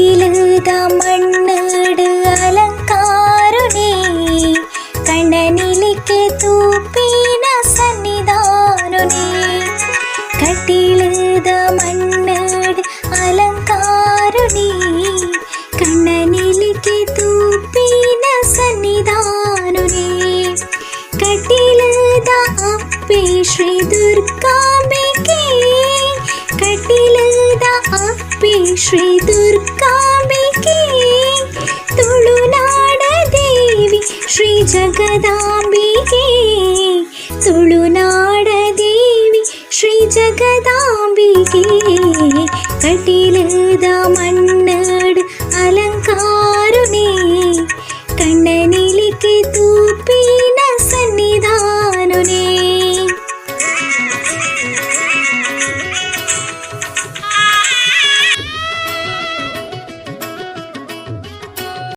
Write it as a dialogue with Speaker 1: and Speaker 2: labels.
Speaker 1: കട്ടിലത മണ്ണട് അലങ്കാരുനേ കണ്ണനിലേക്ക് തൂപ്പിന സന്നിധാനുനേ കട്ടിലത മണ്ണട് അലങ്കാരുനേ കണ്ണനിലേക്ക് തൂപ്പിന സന്നിധാനുനേ കട്ടിലത അപ്പേ ശ്രീ ദുർഗാംബികേ ಕಟಿಲದ ಅಪ್ಪೆ ಶ್ರೀ ದುರ್ಗಾಂಬಿಕೆ ತುಳುನಾಡ ದೇವಿ ಶ್ರೀ ಜಗದಾಂಬಿಕೆ ತುಳುನಾಡ ದೇವಿ ಶ್ರೀ ಜಗದಾಂಬಿಕೆ ಕಟಿಲದ ಮಣ್ಣ